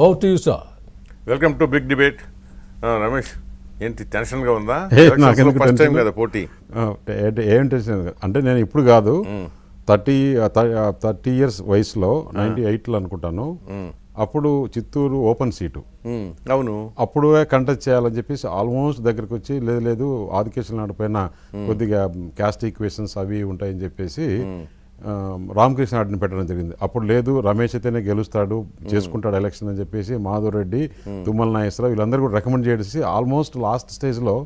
Over to you sir. Welcome to Big Debate. Ramesh, ఏంటి టెన్షన్గా ఉందా? ఫస్ట్ టైం కదా పోటీ. ఏం టెన్షన్ అంటే నేను ఇప్పుడు కాదు, 30 ఇయర్స్ వయసులో 98లో అనుకుంటాను. అప్పుడు చిత్తూరు ఓపెన్ సీటు. అవును, అప్పుడు కంటెస్ట్ చేయాలని చెప్పేసి ఆల్మోస్ట్ దగ్గరకు వచ్చి లేదు ఆదికేశుల నాడు పైన కొద్దిగా క్యాస్ట్ ఈక్వేషన్స్ అవి ఉంటాయని చెప్పేసి రామకృష్ణ రెడ్డిని పెట్టడం జరిగింది. అప్పుడు లేదు, రమేష్ అయితేనే గెలుస్తాడు, చేసుకుంటాడు ఎలక్షన్ అని చెప్పేసి మాధవ్ రెడ్డి, తుమ్మల నాగేశ్వరరావు వీళ్ళందరూ కూడా రికమెండ్ చేసి ఆల్మోస్ట్ లాస్ట్ స్టేజ్లో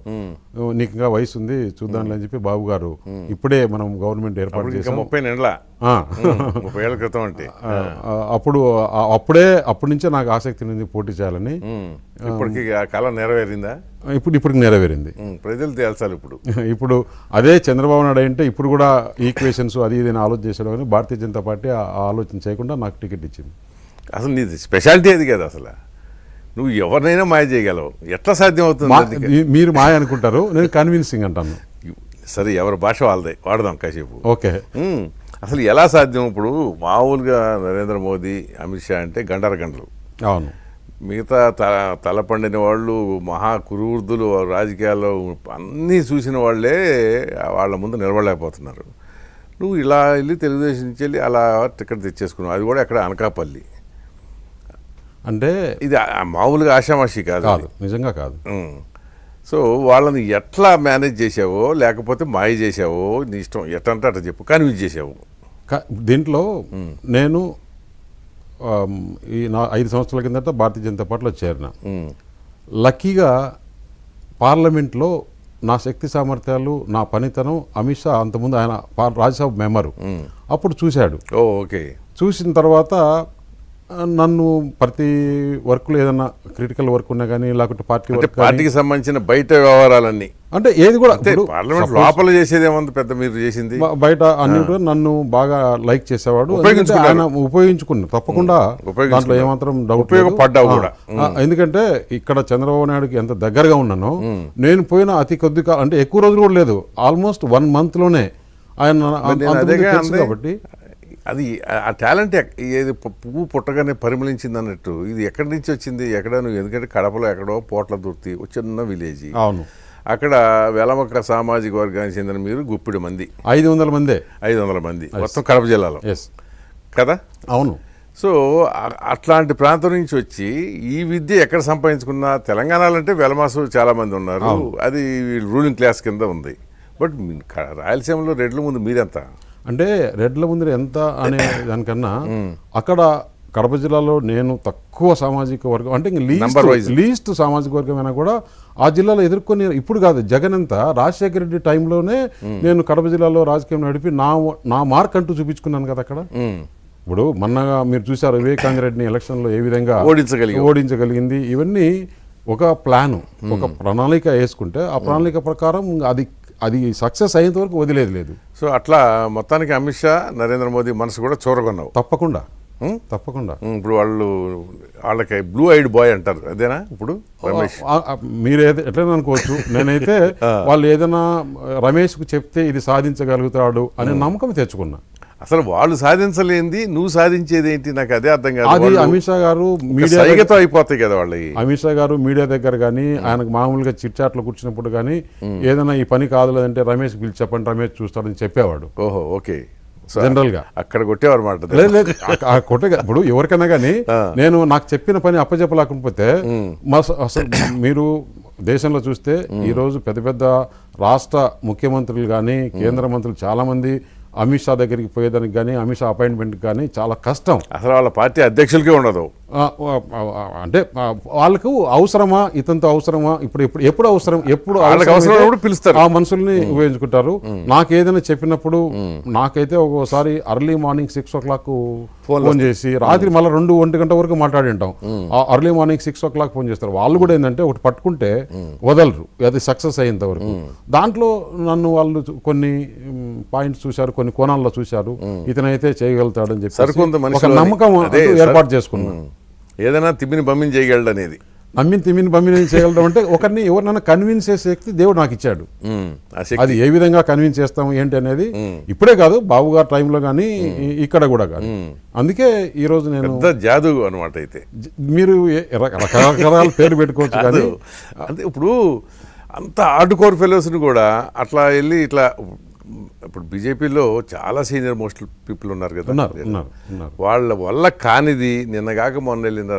నీకు ఇంకా వయసు ఉంది చూద్దాంలే అని చెప్పి బాబు గారు ఇప్పుడే మనం గవర్నమెంట్ ఏర్పాటు చేసాం 30 ఏళ్ల క్రితం అంటే అప్పటి నుంచే నాకు ఆసక్తి ఉంది పోటీ చేయాలని. ఇప్పటికి ఆ కాలం నెరవేరిందా? ఇప్పటికి నెరవేరింది. ప్రజలు తేల్చాలి ఇప్పుడు. ఇప్పుడు అదే చంద్రబాబు నాయుడు అంటే ఇప్పుడు కూడా ఈక్వేషన్స్ అది ఇది ఆలోచన చేసాడు కానీ భారతీయ జనతా పార్టీ ఆ ఆలోచన చేయకుండా నాకు టికెట్ ఇచ్చింది. అసలు నీది స్పెషాలిటీ అది కదా, అసలు నువ్వు ఎవరినైనా మాయ చేయగలవు. ఎట్లా సాధ్యం అవుతుంది? మీరు మాయ అనుకుంటారు, నేను కన్విన్సింగ్ అంటాను. సరే, ఎవరి భాష వాళ్ళదే, వాడదాం కాసేపు. ఓకే. అసలు ఎలా సాధ్యం? ఇప్పుడు మామూలుగా నరేంద్ర మోదీ, అమిత్ షా అంటే గంటలు. అవును. మిగతా తలపండిన వాళ్ళు, మహా కురువృద్ధులు, రాజకీయాల్లో అన్నీ చూసిన వాళ్ళే వాళ్ళ ముందు నిలబడలేకపోతున్నారు. నువ్వు ఇలా వెళ్ళి తెలుగుదేశం నుంచి వెళ్ళి అలా టికెట్ తెచ్చేసుకున్నావు, అది కూడా ఎక్కడ అనకాపల్లి. అంటే ఇది మామూలుగా ఆషామాషి కాదు, నిజంగా కాదు. సో వాళ్ళని ఎట్లా మేనేజ్ చేసావో, లేకపోతే మాయ చేసావో, నీ ఇష్టం, ఎట్టంటే అట్లా చెప్పు, కన్విన్స్ చేసావు. దీంట్లో నేను ఈ 5 సంవత్సరాల కిందట భారతీయ జనతా పార్టీలో చేరిన. లక్కీగా పార్లమెంట్లో నా శక్తి సామర్థ్యాలు, నా పనితనం అమిత్ షా అంతకుముందు ఆయన రాజ్యసభ మెంబరు అప్పుడు చూశాడు. ఓకే. చూసిన తర్వాత నన్ను ప్రతి వర్క్లో ఏదైనా క్రిటికల్ వర్క్ ఉన్నా కానీ, లేకపోతే పార్టీకి సంబంధించిన బయట వ్యవహారాలన్నీ, అంటే ఏది కూడా పార్లమెంట్ లోపల చేసేది ఏముంది పెద్ద, మీరు చేసింది బయట అన్ని కూడా నన్ను బాగా లైక్ చేసేవాడు. ఆయన ఉపయోగించుకున్నా తప్పకుండా, దాంట్లో ఏమాత్రం డౌట్ ఉపయోగపడ్డావు కూడా. ఎందుకంటే ఇక్కడ చంద్రబాబు నాయుడుకి ఎంత దగ్గరగా ఉన్నానో, నేను పోయిన అతి కొద్ది అంటే ఎక్కువ రోజులు కూడా లేదు, ఆల్మోస్ట్ 1 monthలోనే ఆయన కాబట్టి అది ఆ టాలెంట్ ఏది పువ్వు పుట్టగానే పరిమళించింది అన్నట్టు, ఇది ఎక్కడి నుంచి వచ్చింది? ఎక్కడ నువ్వు, ఎందుకంటే కడపలో ఎక్కడో పోట్ల దుర్తి చిన్న విలేజ్, అవును, అక్కడ వెలమక్క సామాజిక వర్గానికి చెందిన మీరు గుప్పిడి మంది, 500 మంది మొత్తం కడప జిల్లాలో కదా? అవును. సో అట్లాంటి ప్రాంతం నుంచి వచ్చి ఈ విద్య ఎక్కడ సంపాదించుకున్నా, తెలంగాణలో అంటే వెలమాసు చాలా మంది ఉన్నారు, అది రూలింగ్ క్లాస్ కింద ఉంది. బట్ రాయలసీమలో రెడ్ల ముందు మీరెంత అంటే, రెడ్ల ముందు ఎంత అనే దానికన్నా అక్కడ కడప జిల్లాలో నేను తక్కువ సామాజిక వర్గం, అంటే లీస్ట్ సామాజిక వర్గమైనా కూడా ఆ జిల్లాలో ఎదుర్కొని, ఇప్పుడు కాదు జగన్ అంతా రాజశేఖర రెడ్డి టైంలోనే నేను కడప జిల్లాలో రాజకీయం నడిపి నా మార్క్ అంటూ చూపించుకున్నాను కదా అక్కడ. ఇప్పుడు మొన్నగా మీరు చూసారు వివేకానంద రెడ్డిని ఎలక్షన్లో ఏ విధంగా ఓడించగలిగింది. ఇవన్నీ ఒక ప్లాను, ఒక ప్రణాళిక వేసుకుంటే ఆ ప్రణాళిక ప్రకారం అది సక్సెస్ అయ్యేంత వరకు వదిలేదు లేదు. సో అట్లా మొత్తానికి అమిత్ షా, నరేంద్ర మోదీ మనసు కూడా చూరగొన్నావు. తప్పకుండా. ఇప్పుడు వాళ్ళకి బ్లూ ఐడ్ బాయ్ అంటారు, అదేనా? ఇప్పుడు రమేష్ మీరు ఎట్లయినా అనుకోవచ్చు, నేనైతే వాళ్ళు ఏదైనా రమేష్కు చెప్తే ఇది సాధించగలుగుతాడు అనే నమ్మకం తెచ్చుకున్నా. అసలు వాళ్ళు సాధించలేంది నువ్వు సాధించేది ఏంటి? నాకు అదే అర్థం కాదు. అది అమిత్ షా గారు మీడియాతో అయిపోతాయి కదా వాళ్ళకి. అమిత్ షా గారు మీడియా దగ్గర కానీ, ఆయనకు మామూలుగా చిట్చాట్లో కూర్చున్నప్పుడు కానీ ఏదైనా ఈ పని కాదు లేదంటే రమేష్ పిలిచి చెప్పండి, రమేష్ చూస్తాడని చెప్పేవాడు. ఓహో, ఓకే. జనరల్ గా అక్కడ కొట్టేవారు మాట. ఇప్పుడు ఎవరికైనా కానీ నేను నాకు చెప్పిన పని అప్పచెప్పలేకపోతే, అసలు మీరు దేశంలో చూస్తే ఈరోజు పెద్ద పెద్ద రాష్ట్ర ముఖ్యమంత్రులు కానీ, కేంద్ర మంత్రులు చాలా మంది అమిత్ షా దగ్గరికి పోయేదానికి కానీ, అమిత్ షా అపాయింట్మెంట్ కానీ చాలా కష్టం. అసలు వాళ్ళ పార్టీ అధ్యక్షులకే ఉండదు. అంటే వాళ్ళకు అవసరమా, ఇతంతో అవసరమా, ఎప్పుడు అవసరం, ఎప్పుడు పిలుస్తారు, ఆ మనుషుల్ని ఉపయోగించుకుంటారు. నాకు ఏదైనా చెప్పినప్పుడు నాకైతే ఒక్కోసారి అర్లీ మార్నింగ్ 6 o'clock ఫోన్ చేసి రాత్రి మళ్ళీ 2-1 గంట వరకు మాట్లాడి ఉంటాం. అర్లీ మార్నింగ్ 6 o'clock ఫోన్ చేస్తారు. వాళ్ళు కూడా ఏంటంటే ఒకటి పట్టుకుంటే వదలరు, అది సక్సెస్ అయ్యేంత వరకు. దాంట్లో నన్ను వాళ్ళు కొన్ని పాయింట్స్ చూశారు, కొన్ని కోణాల్లో చూశారు, ఇతనైతే చేయగలుగుతాడని చెప్పి ఒక నమ్మకం ఏర్పాటు చేసుకున్నాను. ఏదైనా తిమ్మిని బమ్మిని చేయగలడు అనేది నమ్మిని తిమ్మిని బమ్మిని చేయగలడం అంటే ఒకరిని ఎవరినైనా కన్విన్స్ చేసే శక్తి దేవుడు నాకు ఇచ్చాడు. ఆ శక్తి. అది ఏ విధంగా కన్విన్స్ చేస్తాం ఏంటి అనేది ఇప్పుడే కాదు, బాబు గారి టైంలో కానీ ఇక్కడ కూడా కాదు. అందుకే ఈ రోజు నేను పెద్ద జాదు అనమాట. అయితే మీరు రకరకాల పేరు పెట్టుకోవచ్చు కానీ అంటే ఇప్పుడు అంత హార్డ్ ఫెలోస్ని కూడా అట్లా వెళ్ళి ఇట్లా ఇప్పుడు బీజేపీలో చాలా సీనియర్ మోస్ట్ పీపుల్ ఉన్నారు కదా, ఉన్నారు. వాళ్ళ వల్ల కానిది నిన్నగాక మొన్న వెళ్ళిన